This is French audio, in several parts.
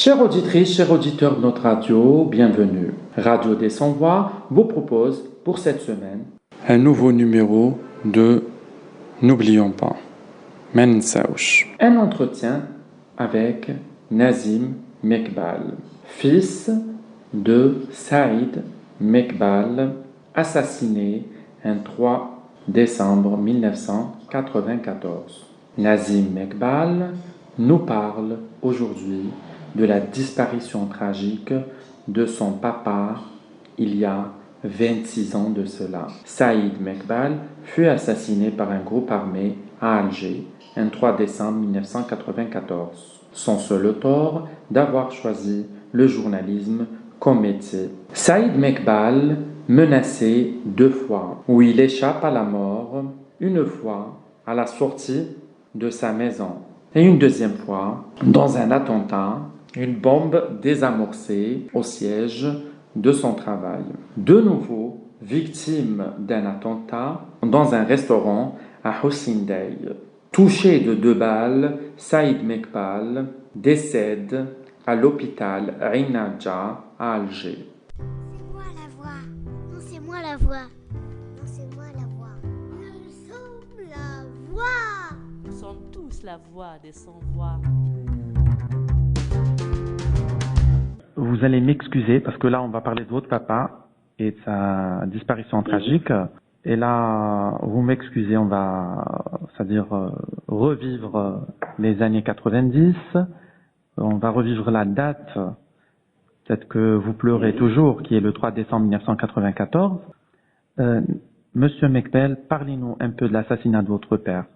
Chères auditrices, chers auditeurs de notre radio, bienvenue. Radio des Sans-Voix vous propose pour cette semaine un nouveau numéro de N'oublions pas, Mensauch. Un entretien avec Nazim Mekbal, fils de Saïd Mekbal, assassiné un 3 décembre 1994. Nazim Mekbal nous parle aujourd'hui de la disparition tragique de son papa il y a 26 ans de cela. Saïd Mekbal fut assassiné par un groupe armé à Alger un 3 décembre 1994. Son seul tort d'avoir choisi le journalisme comme métier. Saïd Mekbal menacé 2 fois, où il échappe à la mort, une fois à la sortie de sa maison et une deuxième fois dans un attentat, une bombe désamorcée au siège de son travail. De nouveau victime d'un attentat dans un restaurant à Hosindey. Touché de 2 balles, Saïd Mekbal décède à l'hôpital Ain Nadja à Alger. C'est moi la voix. Non, c'est moi la voix. Non, c'est moi la voix. Nous sommes la voix. Nous sommes tous la voix des sans-voix. Vous allez m'excuser parce que là, on va parler de votre papa et de sa disparition tragique. Et là, vous m'excusez, on va, c'est-à-dire revivre les années 90. On va revivre la date, peut-être que vous pleurez toujours, qui est le 3 décembre 1994. Monsieur Mekbal, parlez-nous un peu de l'assassinat de votre père,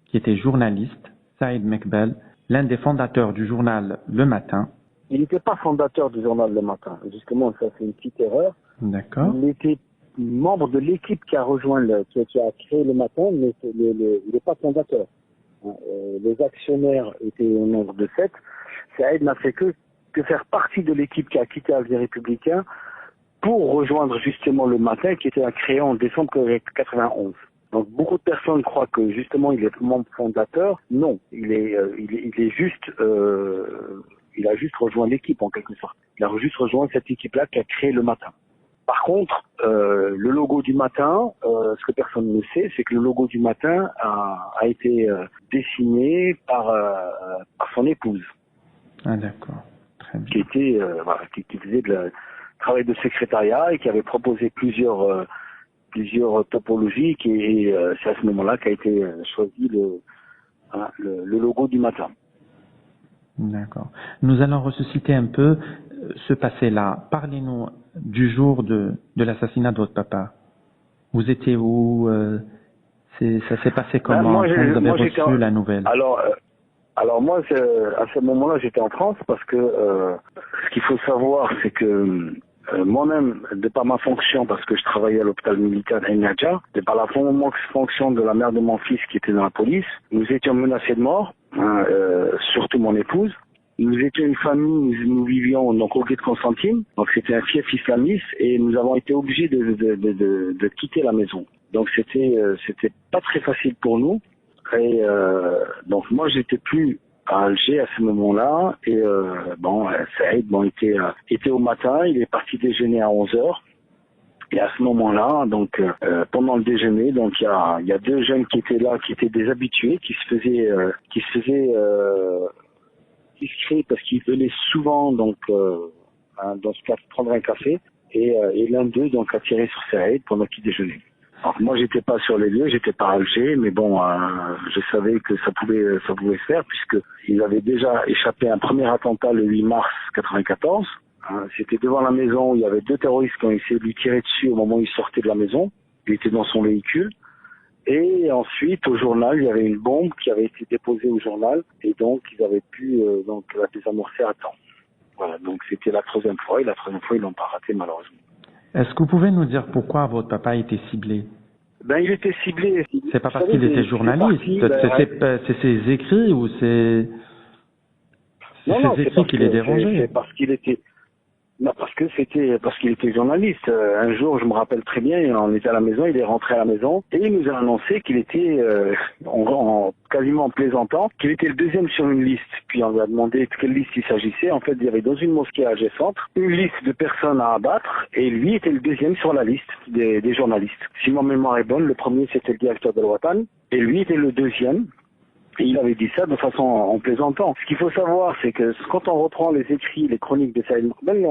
qui était journaliste, Saïd Mekbal, l'un des fondateurs du journal Le Matin. Il n'était pas fondateur du journal Le Matin. Justement, ça c'est une petite erreur. D'accord. Il était membre de l'équipe qui a rejoint, qui a créé Le Matin, mais il n'est pas fondateur. Les actionnaires étaient au nombre de 7. Saïd n'a fait que faire partie de l'équipe qui a quitté Alger Républicain pour rejoindre justement Le Matin, qui était créé en décembre 1991. Donc beaucoup de personnes croient que justement il est membre fondateur. Non, il est juste. Il a juste rejoint l'équipe en quelque sorte. Il a juste rejoint cette équipe-là qui a créé Le Matin. Par contre, le logo du Matin, ce que personne ne sait, c'est que le logo du Matin a été dessiné par son épouse. Ah d'accord, très bien. Qui était qui faisait le travail de secrétariat et qui avait proposé plusieurs topologies et c'est à ce moment-là qu'a été choisi le logo du Matin. D'accord. Nous allons ressusciter un peu ce passé-là. Parlez-nous du jour de l'assassinat de votre papa. Vous étiez où ça s'est passé comment quand vous avez reçu la nouvelle? Alors moi, à ce moment-là, j'étais en France parce que ce qu'il faut savoir, c'est que moi-même, de par ma fonction, parce que je travaillais à l'hôpital militaire d'Ain Nadja, de par la fonction de la mère de mon fils qui était dans la police, nous étions menacés de mort, surtout mon épouse. Nous étions une famille, nous vivions donc au gué de Constantine, donc c'était un fief islamiste et nous avons été obligés de quitter la maison. Donc c'était pas très facile pour nous. Et donc moi j'étais plus à Alger à ce moment-là et Saïd était au matin, il est parti déjeuner à 11h et à ce moment-là donc pendant le déjeuner donc il y a 2 jeunes qui étaient là, qui étaient des habitués, qui se faisaient discrets parce qu'ils venaient souvent donc dans ce cas prendre un café et l'un d'eux donc a tiré sur Saïd pendant qu'il déjeunait. Alors moi j'étais pas sur les lieux, j'étais pas à Alger, mais bon, je savais que ça pouvait se faire puisque ils avaient déjà échappé à un premier attentat le 8 mars 94. C'était devant la maison où il y avait 2 terroristes qui ont essayé de lui tirer dessus au moment où il sortait de la maison. Il était dans son véhicule. Et ensuite au journal, il y avait une bombe qui avait été déposée au journal et donc ils avaient pu la désamorcer à temps. Voilà, donc c'était la 3e fois et la 3e fois ils l'ont pas raté malheureusement. Est-ce que vous pouvez nous dire pourquoi votre papa a été ciblé? Ben, il était ciblé. C'est pas parce qu'il était journaliste, c'est ses écrits ou c'est ses écrits qui les dérangeaient? C'est parce qu'il était. Non, parce qu'il était journaliste. Un jour, je me rappelle très bien, on était à la maison, il est rentré à la maison et il nous a annoncé qu'il était, quasiment en plaisantant, qu'il était le deuxième sur une liste. Puis on lui a demandé de quelle liste il s'agissait. En fait, il y avait dans une mosquée à Alger Centre une liste de personnes à abattre et lui était le deuxième sur la liste des journalistes. Si ma mémoire est bonne, le premier c'était le directeur de l'Ouatan et lui était le deuxième. Et il avait dit ça de façon en plaisantant. Ce qu'il faut savoir, c'est que quand on reprend les écrits, les chroniques de Saïd Mokbel,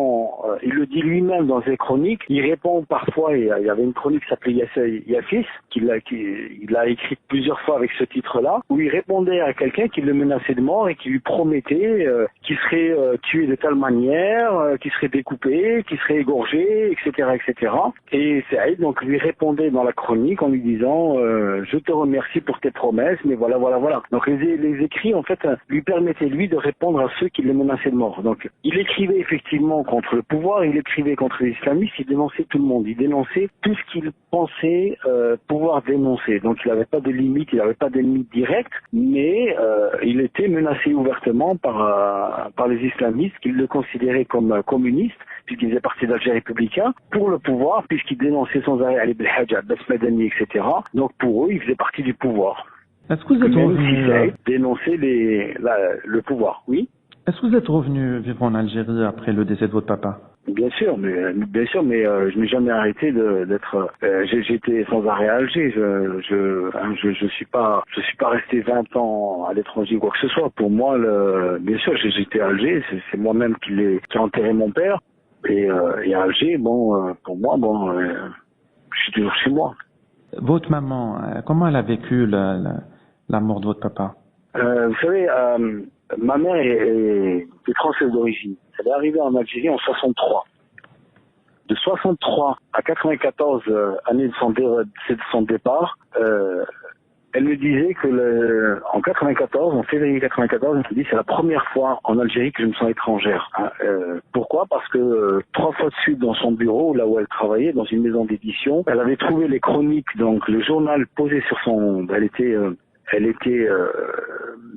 il le dit lui-même dans ses chroniques, il répond parfois, et il y avait une chronique qui s'appelait Yafis, qu'il a écrite plusieurs fois avec ce titre-là, où il répondait à quelqu'un qui le menaçait de mort et qui lui promettait qu'il serait tué de telle manière, qu'il serait découpé, qu'il serait égorgé, etc., etc. Et Saïd donc lui répondait dans la chronique en lui disant je te remercie pour tes promesses, mais voilà, voilà, voilà. Donc les écrits, en fait, lui permettaient, lui, de répondre à ceux qui le menaçaient de mort. Donc, il écrivait effectivement contre le pouvoir, il écrivait contre les islamistes, il dénonçait tout le monde. Il dénonçait tout ce qu'il pensait pouvoir dénoncer. Donc, il n'avait pas de limite, il n'avait pas d'ennemi direct, mais il était menacé ouvertement par les islamistes, qui le considéraient comme communiste, puisqu'il faisait partie d'Alger républicain, pour le pouvoir, puisqu'il dénonçait sans arrêt Ali Belhadj, Abbas Madani, etc. Donc, pour eux, il faisait partie du pouvoir. Est-ce que vous êtes revenu dénoncer le pouvoir, oui. Est-ce que vous êtes revenu vivre en Algérie après le décès de votre papa? Bien sûr, mais je n'ai jamais arrêté d'être. J'étais sans arrêt à Alger. Je suis pas resté 20 ans à l'étranger ou quoi que ce soit. Pour moi, bien sûr, j'étais à Alger. C'est moi-même qui ai enterré mon père. Et à Alger, pour moi, je suis toujours chez moi. Votre maman, comment elle a vécu la mort de votre papa? Vous savez, ma mère est française d'origine. Elle est arrivée en Algérie en 63. De 63 à 94, année de son départ, elle me disait que en 94, en février 94, elle me dit c'est la première fois en Algérie que je me sens étrangère. Pourquoi? Parce que 3 fois de suite dans son bureau, là où elle travaillait, dans une maison d'édition, elle avait trouvé les chroniques, donc le journal posé sur son... Elle était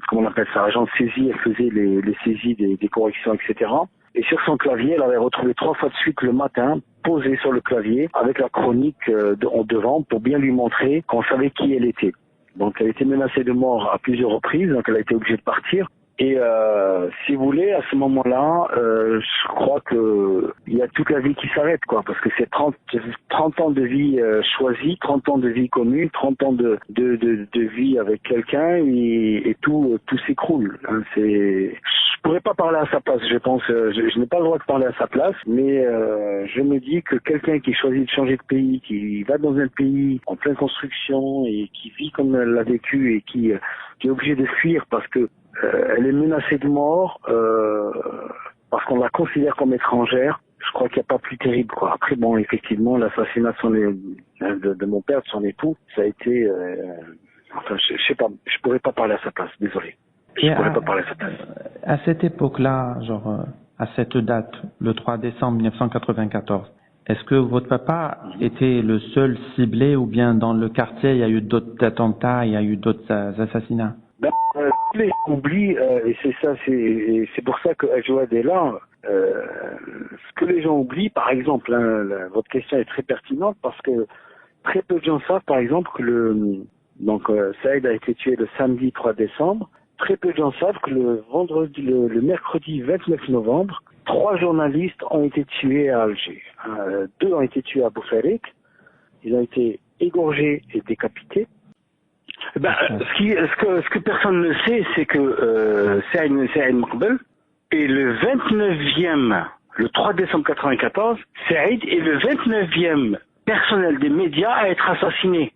comment on appelle ça, agent de saisie, elle faisait les saisies des corrections, etc. Et sur son clavier, elle avait retrouvé 3 fois de suite le matin, posé sur le clavier, avec la chronique en devant, pour bien lui montrer qu'on savait qui elle était. Donc elle a été menacée de mort à plusieurs reprises, donc elle a été obligée de partir. Et si vous voulez, à ce moment-là, je crois que il y a toute la vie qui s'arrête, quoi, parce que c'est 30 ans de vie choisie, 30 ans de vie commune, 30 ans de vie avec quelqu'un, et tout s'écroule. Hein, je pourrais pas parler à sa place, je pense. Je n'ai pas le droit de parler à sa place, mais je me dis que quelqu'un qui choisit de changer de pays, qui va dans un pays en pleine construction et qui vit comme elle l'a vécu et qui est obligé de fuir parce que elle est menacée de mort parce qu'on la considère comme étrangère. Je crois qu'il n'y a pas plus terrible, quoi. Après, effectivement, l'assassinat de mon père, de son époux, ça a été... je sais pas, je pourrais pas parler à sa place, désolé. Je pourrais pas parler à sa place. À cette époque-là, à cette date, le 3 décembre 1994, est-ce que votre papa était le seul ciblé ou bien dans le quartier, il y a eu d'autres attentats, il y a eu d'autres assassinats? Les gens oublient, et c'est pour ça que Ajouad est là, ce que les gens oublient, par exemple, votre question est très pertinente parce que très peu de gens savent, par exemple, que Saïd a été tué le samedi 3 décembre. Très peu de gens savent que le mercredi 29 novembre, 3 journalistes ont été tués à Alger. 2 ont été tués à Boufarik. Ils ont été égorgés et décapités. Ce que personne ne sait, c'est que Saïd Mokbel est le 29e, le 3 décembre 94, Saïd est le 29e personnel des médias à être assassiné.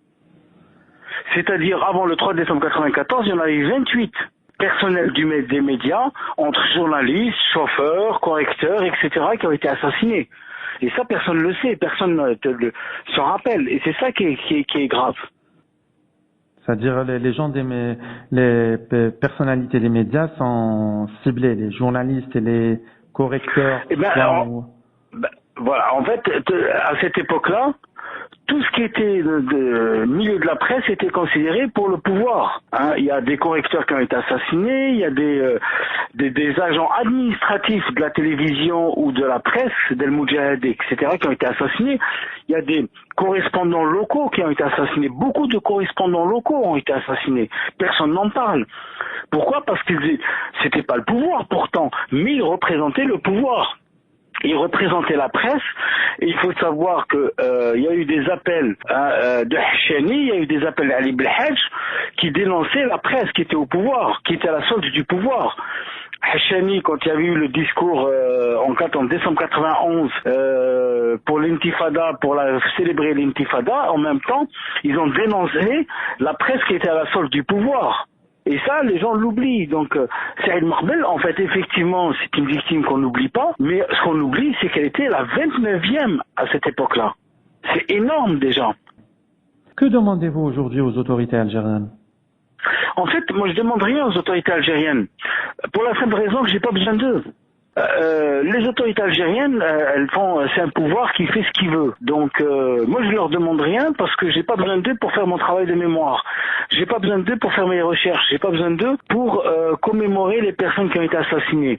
C'est-à-dire, avant le 3 décembre 94, il y en a eu 28 personnels des médias, entre journalistes, chauffeurs, correcteurs, etc., qui ont été assassinés. Et ça, personne ne le sait, personne ne s'en rappelle. Et c'est ça qui est grave. C'est-à-dire les gens les personnalités des médias sont ciblés, les journalistes et les correcteurs. Voilà, en fait, à cette époque-là, tout ce qui était de milieu de la presse était considéré pour le pouvoir. Hein. Il y a des correcteurs qui ont été assassinés, il y a des agents administratifs de la télévision ou de la presse, d'El Moudjahid, etc., qui ont été assassinés. Il y a des correspondants locaux qui ont été assassinés. Beaucoup de correspondants locaux ont été assassinés. Personne n'en parle. Pourquoi? Parce que c'était pas le pouvoir pourtant, mais ils représentaient le pouvoir. Ils représentaient la presse, et il faut savoir que il y a eu des appels de Hachani, il y a eu des appels d'Ali Belhadj qui dénonçaient la presse qui était au pouvoir, qui était à la solde du pouvoir. Hachani, quand il y avait eu le discours en décembre 91 pour l'intifada, pour célébrer l'intifada, en même temps, ils ont dénoncé la presse qui était à la solde du pouvoir. Et ça, les gens l'oublient. Donc, Saïd Marbel, en fait, effectivement, c'est une victime qu'on n'oublie pas, mais ce qu'on oublie, c'est qu'elle était la 29e à cette époque-là. C'est énorme, déjà. Que demandez-vous aujourd'hui aux autorités algériennes? En fait, moi, je demande rien aux autorités algériennes. Pour la simple raison que j'ai pas besoin d'eux. Les autorités algériennes, c'est un pouvoir qui fait ce qu'il veut. Donc, moi, je leur demande rien parce que j'ai pas besoin d'eux pour faire mon travail de mémoire. J'ai pas besoin d'eux pour faire mes recherches. J'ai pas besoin d'eux pour commémorer les personnes qui ont été assassinées.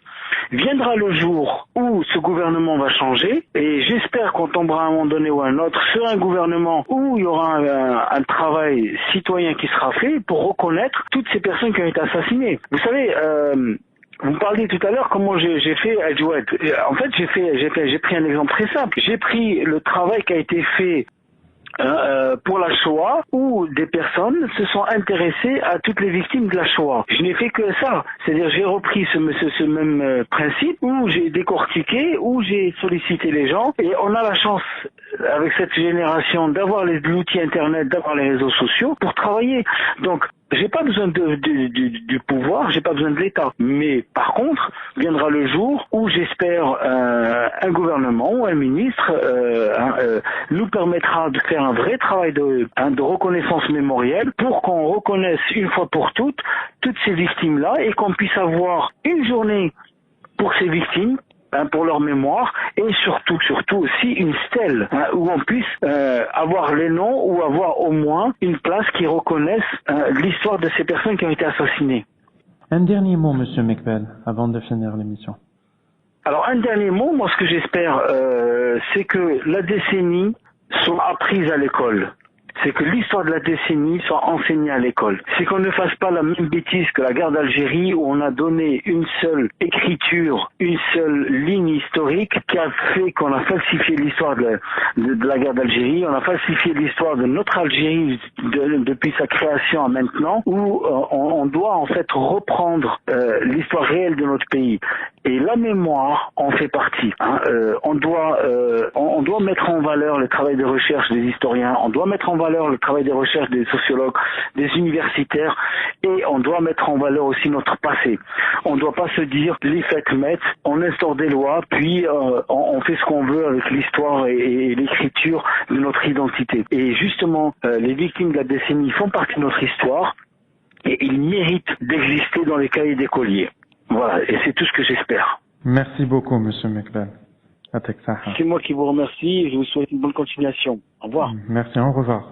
Viendra le jour où ce gouvernement va changer, et j'espère qu'on tombera à un moment donné ou à un autre sur un gouvernement où il y aura un travail citoyen qui sera fait pour reconnaître toutes ces personnes qui ont été assassinées. Vous savez, vous me parliez tout à l'heure comment j'ai fait à Djoued. En fait, j'ai pris un exemple très simple. J'ai pris le travail qui a été fait pour la Shoah, où des personnes se sont intéressées à toutes les victimes de la Shoah. Je n'ai fait que ça. C'est-à-dire, j'ai repris ce même principe, où j'ai décortiqué, où j'ai sollicité les gens, et on a la chance, avec cette génération, d'avoir l'outil Internet, d'avoir les réseaux sociaux, pour travailler. Donc, j'ai pas besoin du pouvoir, j'ai pas besoin de l'État. Mais par contre, viendra le jour où j'espère un gouvernement ou un ministre nous permettra de faire un vrai travail de reconnaissance mémorielle pour qu'on reconnaisse une fois pour toutes ces victimes-là et qu'on puisse avoir une journée pour ces victimes, pour leur mémoire, et surtout aussi une stèle où on puisse avoir les noms ou avoir au moins une place qui reconnaisse l'histoire de ces personnes qui ont été assassinées. Un dernier mot, Monsieur Mekbel, avant de finir l'émission. Alors un dernier mot, moi ce que j'espère, c'est que la décennie soit apprise à l'école. C'est que l'histoire de la décennie soit enseignée à l'école. C'est qu'on ne fasse pas la même bêtise que la guerre d'Algérie où on a donné une seule écriture, une seule ligne historique qui a fait qu'on a falsifié l'histoire de la guerre d'Algérie, on a falsifié l'histoire de notre Algérie depuis sa création à maintenant, où on doit en fait reprendre l'histoire réelle de notre pays. Et la mémoire en fait partie. On doit mettre en valeur le travail de recherche des historiens, on doit mettre en valeur le travail des recherches des sociologues, des universitaires, et on doit mettre en valeur aussi notre passé. On ne doit pas se dire les faits mettent, on instaure des lois, puis on fait ce qu'on veut avec l'histoire et l'écriture de notre identité. Et justement, les victimes de la décennie font partie de notre histoire et ils méritent d'exister dans les cahiers d'écoliers. Voilà, et c'est tout ce que j'espère. Merci beaucoup, Monsieur Mekbel. C'est moi qui vous remercie et je vous souhaite une bonne continuation. Au revoir. Merci, au revoir.